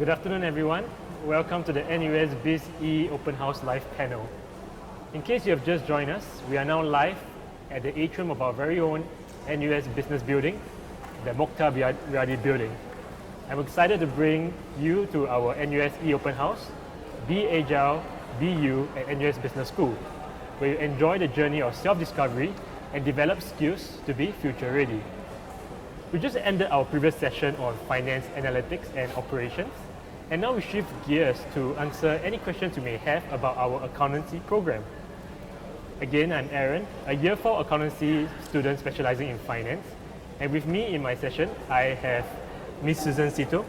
Good afternoon, everyone. Welcome to the NUS BBA E-Open House live panel. In case you have just joined us, we are now live at the atrium of our very own NUS Business Building, the Mokhtar Riyadi building. I'm excited to bring you to our NUS E-Open House, Be Agile, Be You at NUS Business School, where you enjoy the journey of self-discovery and develop skills to be future ready. We just ended our previous session on finance, analytics and operations, and now we shift gears to answer any questions you may have about our accountancy program. Again, I'm Aaron, a year 4 accountancy student specializing in finance, and with me in my session, I have Ms. Susan Sito,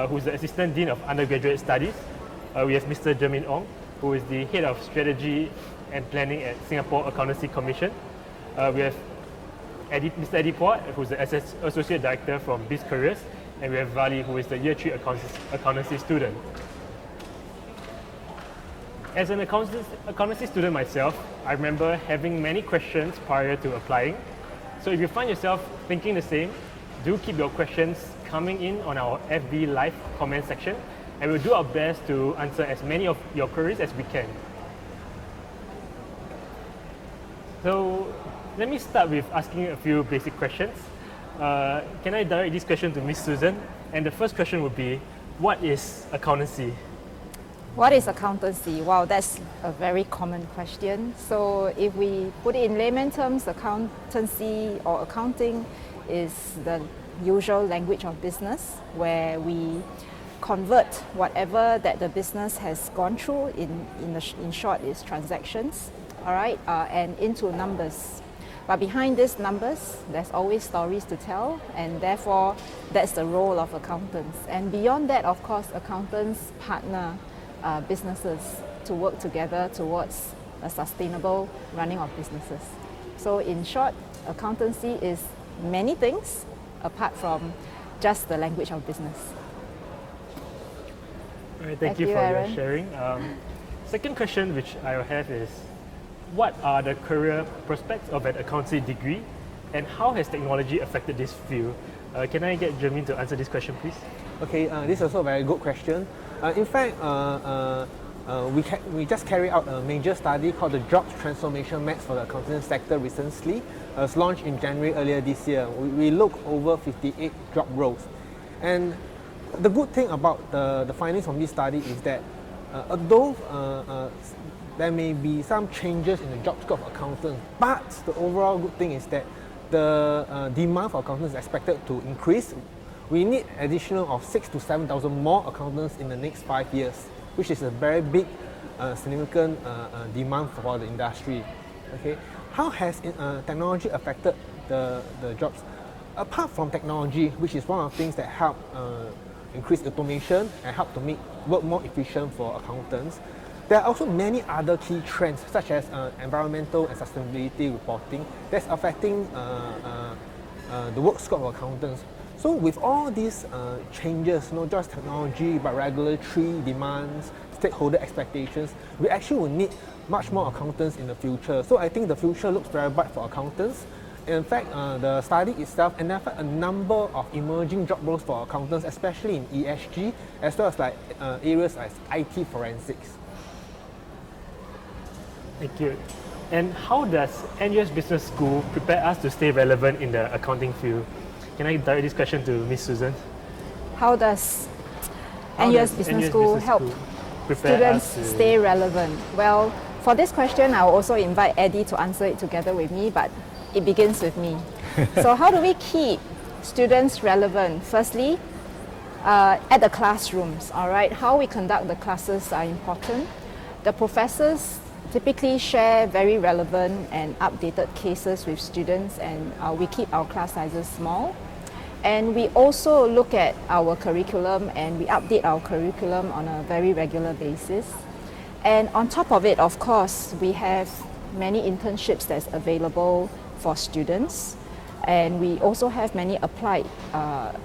who's the Assistant Dean of Undergraduate Studies. We have Mr. Jermin Ong, who is the Head of Strategy and Planning at Singapore Accountancy Commission. We have Mr. Eddie Puat, who's the Associate Director from Biz Careers, and we have Vali, who is the Year 3 accountancy student. As an accountancy student myself, I remember having many questions prior to applying. So if you find yourself thinking the same, do keep your questions coming in on our FB Live comment section, and we'll do our best to answer as many of your queries as we can. So let me start with asking a few basic questions. Can I direct this question to Ms. Susan? And the first question would be, what is accountancy? What is accountancy? Wow, that's a very common question. So if we put it in layman terms, accountancy or accounting is the usual language of business, where we convert whatever that the business has gone through, in short, is transactions, all right, and into numbers. But behind these numbers, there's always stories to tell, and therefore that's the role of accountants. And beyond that, of course, accountants partner businesses to work together towards a sustainable running of businesses. So in short, accountancy is many things apart from just the language of business. All right, thank you for Aaron. your sharing. Second question which I have is, what are the career prospects of an accountancy degree, and how has technology affected this field? Can I get Jermin to answer this question, please? Okay, this is also a very good question. In fact, we just carried out a major study called the Jobs Transformation Maps for the accounting sector recently. It was launched in January earlier this year. We looked over 58 job roles. And the good thing about the findings from this study is that although there may be some changes in the job scope of accountants, but the overall good thing is that the demand for accountants is expected to increase. We need additional of 6,000 to 7,000 more accountants in the next 5 years, which is a very big, significant demand for the industry. Okay, how has technology affected the jobs? Apart from technology, which is one of the things that help increase automation and help to make work more efficient for accountants, there are also many other key trends, such as environmental and sustainability reporting, that's affecting the work scope of accountants. So with all these changes, not just technology, but regulatory demands, stakeholder expectations, we actually will need much more accountants in the future. So I think the future looks very bright for accountants. In fact, the study itself identified a number of emerging job roles for accountants, especially in ESG, as well as areas like IT forensics. Thank you. And how does NUS Business School prepare us to stay relevant in the accounting field? Can I direct this question to Ms. Susan? How does NUS Business School help students stay relevant? Well, for this question, I'll also invite Eddie to answer it together with me, but it begins with me. So how do we keep students relevant? Firstly, at the classrooms, all right? How we conduct the classes are important. The professors typically share very relevant and updated cases with students, and we keep our class sizes small. And we also look at our curriculum, and we update our curriculum on a very regular basis. And on top of it, of course, we have many internships that's available for students. And we also have many applied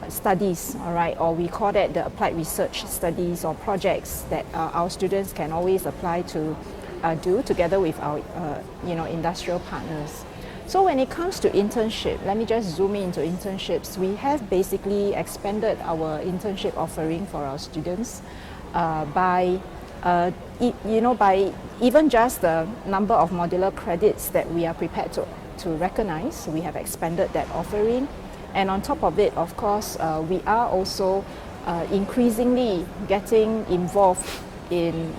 studies, all right, or we call that the applied research studies or projects that our students can always apply to do together with our industrial partners. So when it comes to internship, let me just zoom into internships. We have basically expanded our internship offering for our students by even just the number of modular credits that we are prepared to recognize. We have expanded that offering. And on top of it, of course, we are also increasingly getting involved in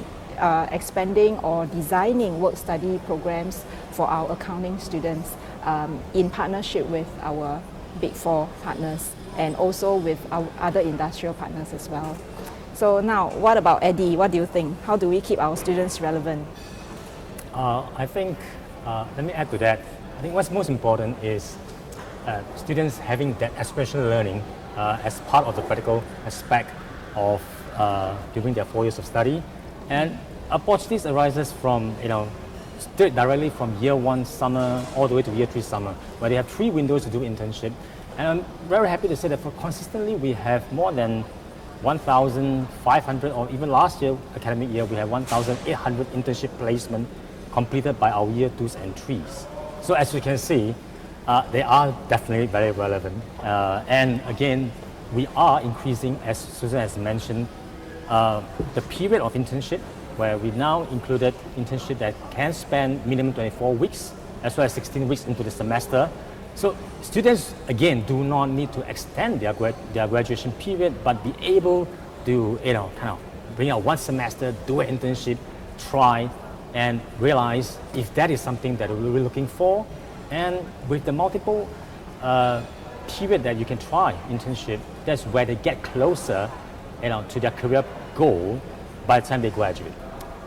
expanding or designing work-study programs for our accounting students in partnership with our Big Four partners and also with our other industrial partners as well. So now, what about Eddie? What do you think? How do we keep our students relevant? I think, let me add to that. I think what's most important is students having that experiential learning as part of the critical aspect of during their 4 years of study. And opportunities arises from, straight directly from year 1 summer all the way to year 3 summer, where they have 3 windows to do internship. And I'm very happy to say that for consistently we have more than 1,500, or even last year, academic year, we have 1,800 internship placement completed by our year 2s and 3s. So as you can see, they are definitely very relevant. And again, we are increasing, as Susan has mentioned, the period of internship, where we now included internship that can span minimum 24 weeks, as well as 16 weeks into the semester. So students, again, do not need to extend their graduation period, but be able to, kind of bring out 1 semester, do an internship, try, and realize if that is something that we're looking for. And with the multiple period that you can try internship, that's where they get closer, to their career goal by the time they graduate.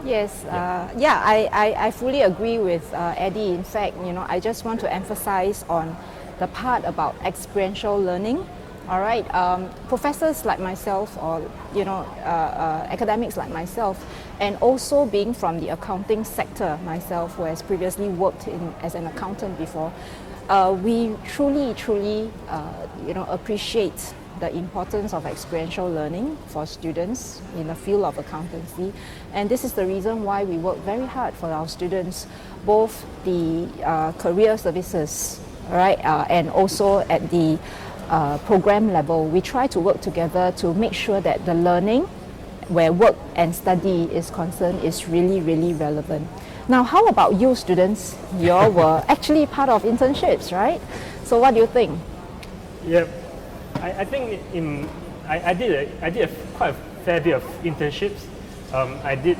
Yes, I fully agree with Eddie. In fact, I just want to emphasize on the part about experiential learning. All right, professors like myself, or academics like myself, and also being from the accounting sector myself, who has previously worked as an accountant before, we truly appreciate the importance of experiential learning for students in the field of accountancy. And this is the reason why we work very hard for our students, both the career services, right, and also at the program level. We try to work together to make sure that the learning, where work and study is concerned, is really relevant. Now, how about you students? You all were actually part of internships, right? So what do you think? Yeah, I think I did quite a fair bit of internships. I did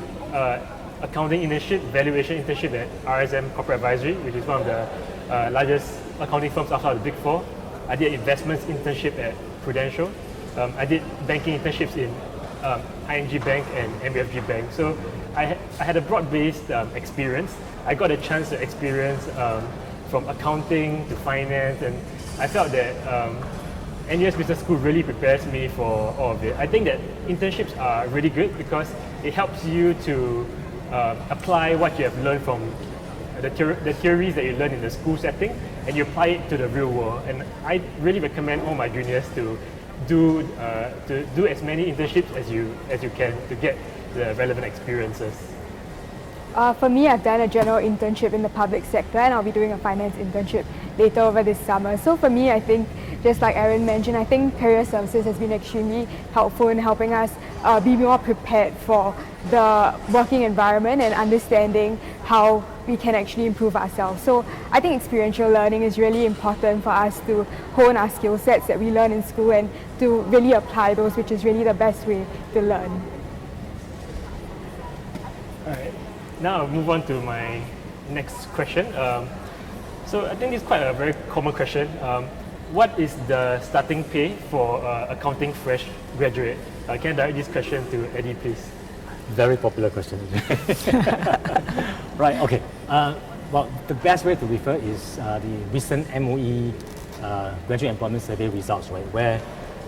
accounting internship, valuation internship at RSM Corporate Advisory, which is one of the largest accounting firms outside of the Big Four. I did investments internship at Prudential. I did banking internships in ING Bank and MUFG Bank. So I had a broad-based experience. I got a chance to experience from accounting to finance, and I felt that NUS Business School really prepares me for all of it. I think that internships are really good because it helps you to apply what you have learned from the theories that you learn in the school setting, and you apply it to the real world. And I really recommend all my juniors to do as many internships as you can to get the relevant experiences. For me, I've done a general internship in the public sector, and I'll be doing a finance internship later over this summer. So for me, I think, just like Aaron mentioned, I think career services has been extremely helpful in helping us be more prepared for the working environment and understanding how we can actually improve ourselves. So I think experiential learning is really important for us to hone our skill sets that we learn in school and to really apply those, which is really the best way to learn. All right. Now I'll move on to my next question. So I think this is quite a very common question. What is the starting pay for accounting fresh graduate? Can I direct this question to Eddie, please? Very popular question. Right, okay. Well, the best way to refer is the recent MOE graduate employment survey results, right, where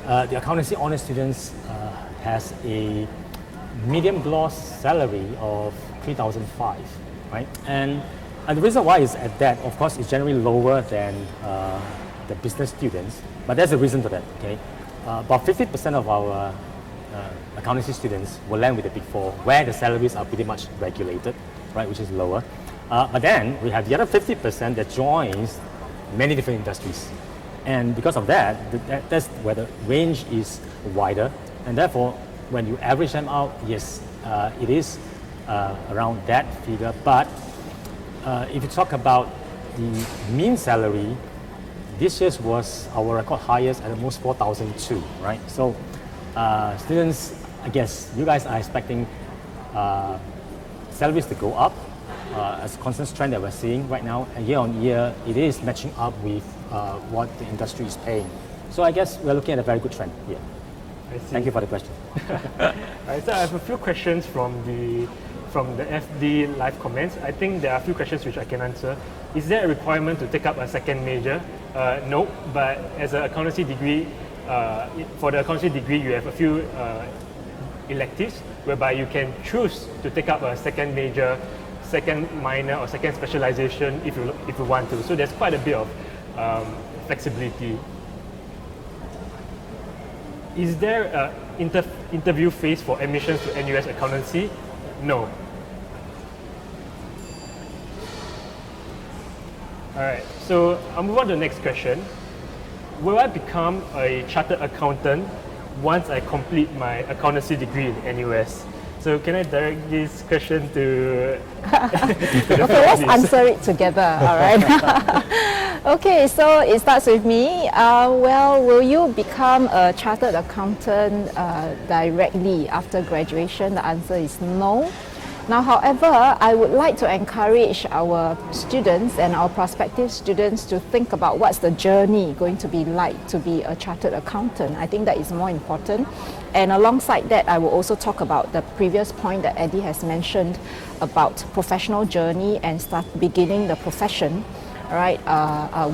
the accountancy honors students has a median gross salary of 3,005, right? And the reason why is at that, of course, is generally lower than the business students, but there's a reason for that, okay? About 50% of our accountancy students will land with the Big Four, where the salaries are pretty much regulated, right, which is lower. But then we have the other 50% that joins many different industries. And because of that, that's where the range is wider. And therefore, when you average them out, yes, it is around that figure. But if you talk about the mean salary, this year's was our record highest at almost 4,002, right? So students, I guess you guys are expecting salaries to go up as a constant trend that we're seeing right now. And year on year, it is matching up with what the industry is paying. So I guess we're looking at a very good trend here. Thank you for the question. Alright, so I have a few questions from the FD live comments. I think there are a few questions which I can answer. Is there a requirement to take up a second major? No, but as an accountancy degree, for the accountancy degree, you have a few electives whereby you can choose to take up a second major, second minor, or second specialization if you want to. So there's quite a bit of flexibility. Is there an interview phase for admissions to NUS Accountancy? No. Alright, so I'll move on to the next question. Will I become a chartered accountant once I complete my accountancy degree in NUS? So can I direct this question to Okay, let's answer it together, all right? Okay, so it starts with me. Well, will you become a chartered accountant directly after graduation? The answer is no. Now, however, I would like to encourage our students and our prospective students to think about what's the journey going to be like to be a chartered accountant. I think that is more important. And alongside that, I will also talk about the previous point that Eddie has mentioned about professional journey and beginning the profession, right,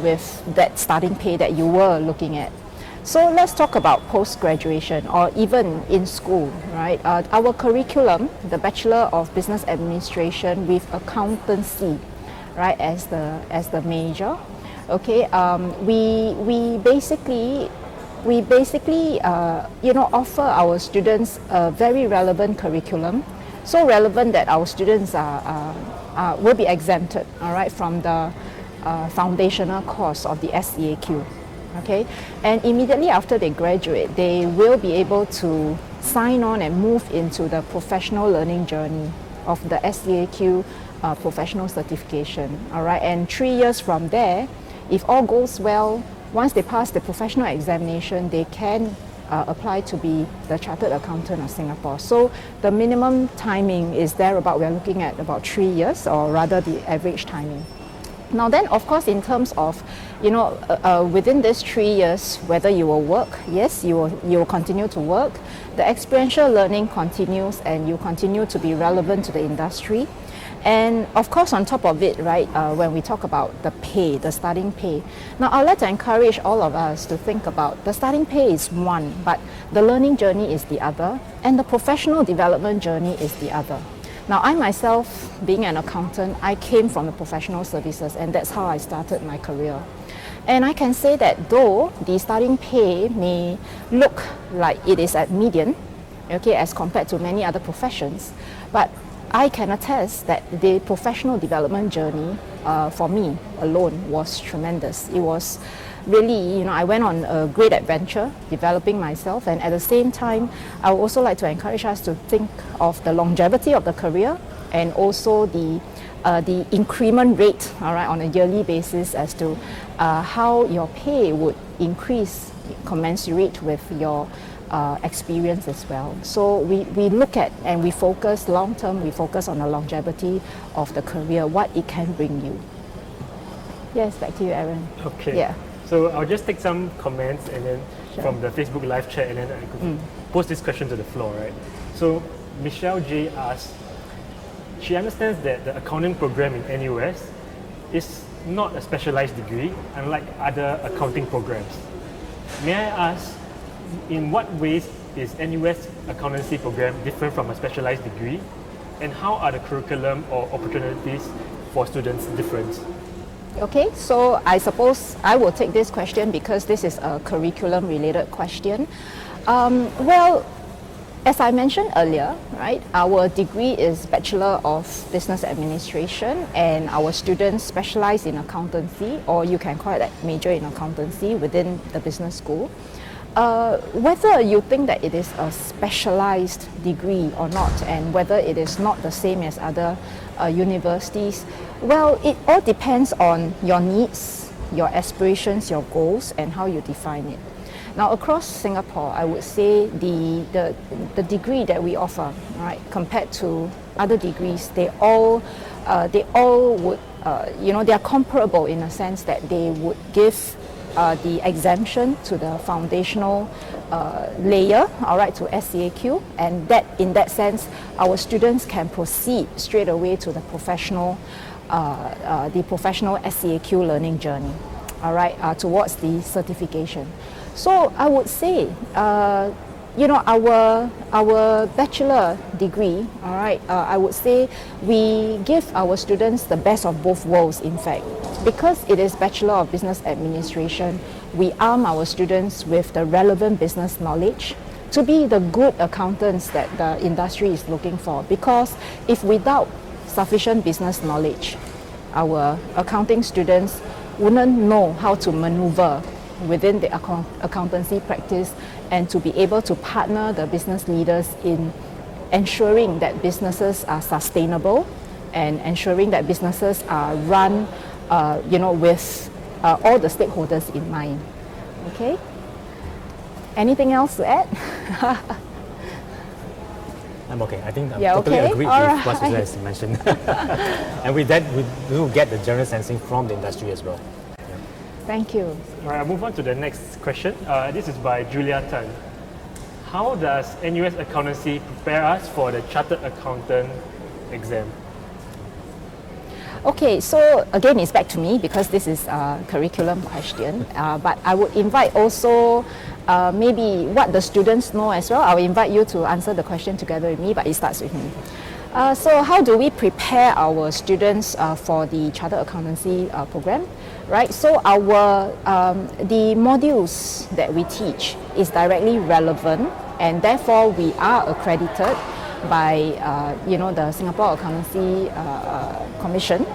with that starting pay that you were looking at. So let's talk about post-graduation or even in school, right? Our curriculum, the Bachelor of Business Administration with Accountancy, right, as the major. Okay, we basically offer our students a very relevant curriculum, so relevant that our students will be exempted, all right, from the foundational course of the SEAQ. Okay, and immediately after they graduate, they will be able to sign on and move into the professional learning journey of the SEAQ professional certification. All right, and 3 years from there, if all goes well, once they pass the professional examination, they can apply to be the Chartered Accountant of Singapore. So the minimum timing is there about, we're looking at about 3 years, or rather the average timing. Now then, of course, in terms of, within these 3 years, whether you will work, yes, you will continue to work. The experiential learning continues and you continue to be relevant to the industry. And of course, on top of it, right, when we talk about the pay, the starting pay. Now, I'd like to encourage all of us to think about the starting pay is one, but the learning journey is the other, and the professional development journey is the other. Now, I myself, being an accountant, I came from the professional services, and that's how I started my career. And I can say that though the starting pay may look like it is at median, okay, as compared to many other professions, but I can attest that the professional development journey for me alone was tremendous. It was really, I went on a great adventure developing myself, and at the same time, I would also like to encourage us to think of the longevity of the career and also the increment rate, all right, on a yearly basis as to how your pay would increase commensurate with your experience as well. So we look at and we focus long term, we focus on the longevity of the career, what it can bring you. Yes, back to you, Aaron. Okay. Yeah. So I'll just take some comments and then from the Facebook live chat, and then I could post this question to the floor, right? So Michelle J asks, she understands that the accounting program in NUS is not a specialized degree, unlike other accounting programs. May I ask, in what ways is NUS accountancy program different from a specialized degree, and how are the curriculum or opportunities for students different? Okay, so I suppose I will take this question because this is a curriculum related question. Well, as I mentioned earlier, right, our degree is Bachelor of Business Administration, and our students specialize in accountancy, or you can call it like major in accountancy within the business school. Whether you think that it is a specialized degree or not, and whether it is not the same as other universities, well, it all depends on your needs, your aspirations, your goals, and how you define it. Now, across Singapore, I would say the degree that we offer, right, compared to other degrees, they all would, they are comparable in a sense that they would give the exemption to the foundational layer, all right, to SCAQ, and that in that sense, our students can proceed straight away to the professional SCAQ learning journey, all right, towards the certification. So I would say, our bachelor degree, all right, I would say we give our students the best of both worlds, in fact. Because it is Bachelor of Business Administration, we arm our students with the relevant business knowledge to be the good accountants that the industry is looking for. Because if without sufficient business knowledge, our accounting students wouldn't know how to maneuver within the accountancy practice and to be able to partner the business leaders in ensuring that businesses are sustainable and ensuring that businesses are run with all the stakeholders in mind. Okay? Anything else to add? I'm okay. I think I Yeah, totally okay. agree All with what Susan has mentioned. And with that, we do get the general sensing from the industry as well. Thank you. All right, I'll move on to the next question. This is by Julia Tan. How does NUS Accountancy prepare us for the Chartered Accountant exam? Okay, so again, it's back to me because this is a curriculum question. But I would invite also maybe what the students know as well. I will invite you to answer the question together with me, but it starts with me. So how do we prepare our students for the Chartered Accountancy program? Right, so the modules that we teach is directly relevant, and therefore we are accredited by the Singapore Accountancy Commission,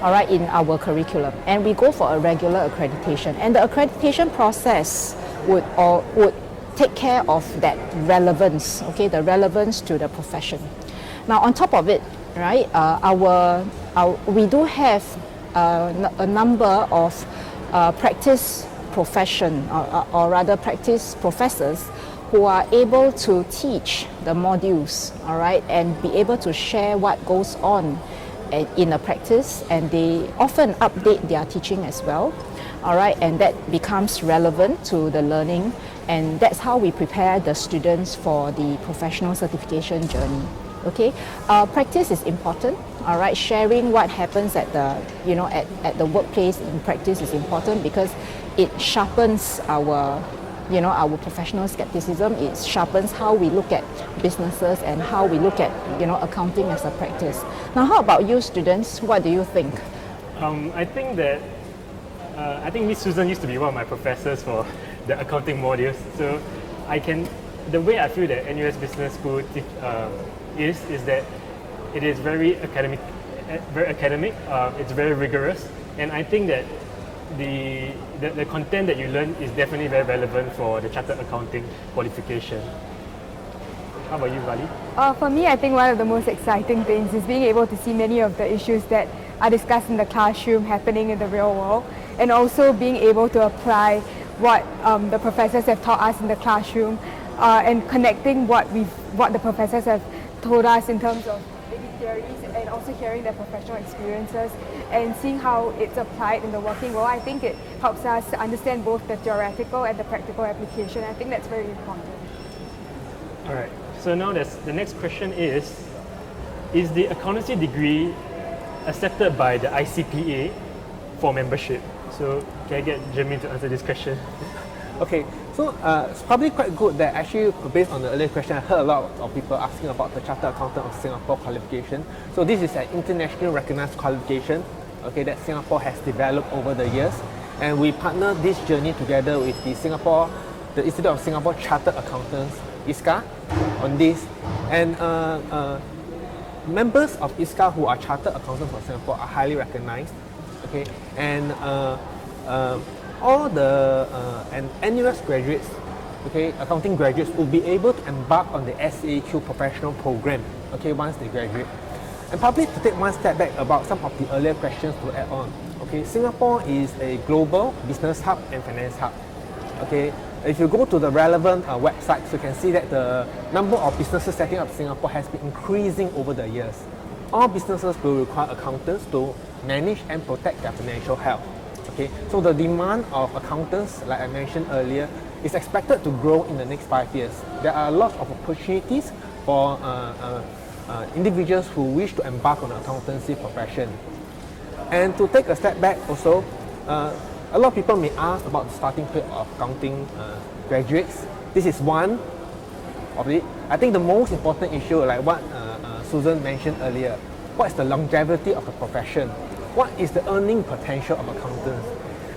all right, in our curriculum, and we go for a regular accreditation, and the accreditation process would take care of that relevance, okay, the relevance to the profession. Now, on top of it, right, we do have a number of practice profession or rather practice professors who are able to teach the modules, all right, and be able to share what goes on in a practice, and they often update their teaching as well, all right, and that becomes relevant to the learning, and that's how we prepare the students for the professional certification journey. Okay, practice is important. All right, sharing what happens at the at the workplace in practice is important because it sharpens our professional skepticism. It sharpens how we look at businesses and how we look at accounting as a practice. Now, how about you, students? What do you think? I think that Miss Susan used to be one of my professors for the accounting modules. So the way I feel that NUS Business School is that it is very academic. It's very rigorous, and I think that the content that you learn is definitely very relevant for the Chartered Accounting qualification. How about you, Vali? For me, I think one of the most exciting things is being able to see many of the issues that are discussed in the classroom happening in the real world, and also being able to apply what the professors have taught us in the classroom, and connecting what the professors have told us in terms of maybe theories, and also hearing their professional experiences and seeing how it's applied in the working world. I think it helps us to understand both the theoretical and the practical application. I think that's very important. All right. So now the next question is the accountancy degree accepted by the Icpa for membership? So can I get Jermaine to answer this question? Okay, so it's probably quite good that actually based on the earlier question, I heard a lot of people asking about the Chartered Accountant of Singapore qualification. So this is an internationally recognized qualification, okay, that Singapore has developed over the years, and we partner this journey together with the Institute of Singapore Chartered Accountants, ISCA, on this. And members of ISCA who are chartered accountants for Singapore are highly recognized. Okay, and all the NUS graduates, okay, accounting graduates will be able to embark on the SAQ professional program, okay, once they graduate. And probably to take one step back about some of the earlier questions to add on. Okay, Singapore is a global business hub and finance hub. Okay, if you go to the relevant websites, you can see that the number of businesses setting up in Singapore has been increasing over the years. All businesses will require accountants to manage and protect their financial health. Okay, so the demand of accountants, like I mentioned earlier, is expected to grow in the next 5 years. There are lots of opportunities for individuals who wish to embark on the accountancy profession. And to take a step back also, a lot of people may ask about the starting pay of accounting graduates. This is one of it. I think the most important issue, like what Susan mentioned earlier, what is the longevity of the profession? What is the earning potential of accountants?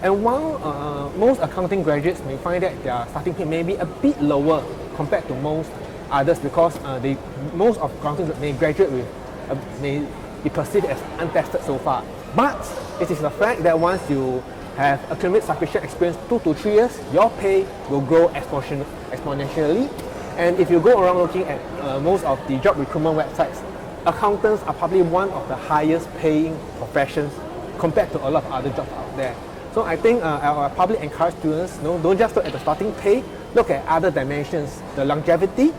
And while most accounting graduates may find that their starting pay may be a bit lower compared to most others, because most of accountants may graduate with may be perceived as untested so far. But it is a fact that once you have accumulated sufficient experience, 2 to 3 years, your pay will grow exponentially. And if you go around looking at most of the job recruitment websites, accountants are probably one of the highest paying professions compared to a lot of other jobs out there. So I think I'll probably encourage students, don't just look at the starting pay, look at other dimensions, the longevity,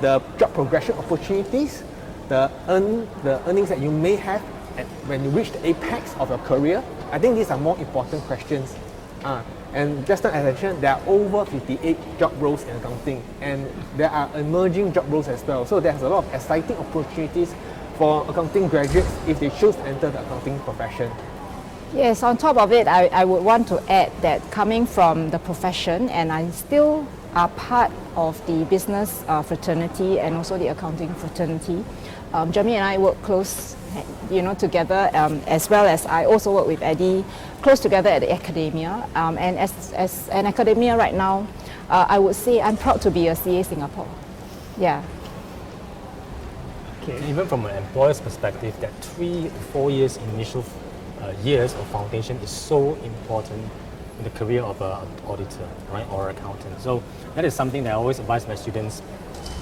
the job progression opportunities, the earnings that you may have when you reach the apex of your career. I think these are more important questions. And just as I mentioned, there are over 58 job roles in accounting, and there are emerging job roles as well. So there's a lot of exciting opportunities for accounting graduates if they choose to enter the accounting profession. Yes, on top of it, I would want to add that coming from the profession, and I still are part of the business fraternity and also the accounting fraternity. Jeremy and I work close, together, as well as I also work with Eddie close together at the academia. And as an academia right now, I would say I'm proud to be a CA Singapore. Yeah. Okay. Even from an employer's perspective, that 3 to 4 years initial years of foundation is so important in the career of an auditor, right, or accountant. So that is something that I always advise my students.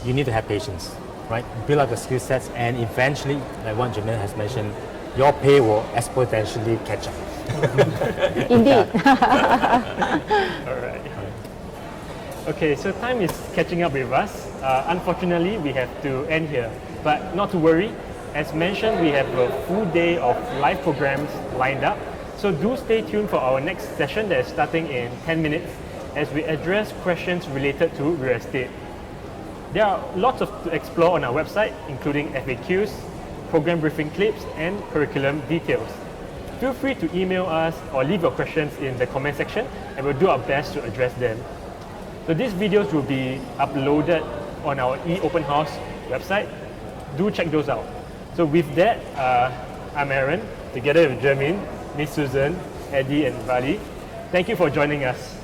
You need to have patience, right? Build up the skill sets, and eventually, like what Jamil has mentioned, your pay will exponentially catch up. Indeed. All right. Okay, so time is catching up with us. Unfortunately, we have to end here, but not to worry. As mentioned, we have a full day of live programs lined up. So do stay tuned for our next session that is starting in 10 minutes as we address questions related to real estate. There are lots to explore on our website, including FAQs, program briefing clips, and curriculum details. Feel free to email us or leave your questions in the comment section, and we'll do our best to address them. So these videos will be uploaded on our E-Open House website. Do check those out. So with that, I'm Aaron, together with Jermaine, Miss Susan, Eddie, and Vali. Thank you for joining us.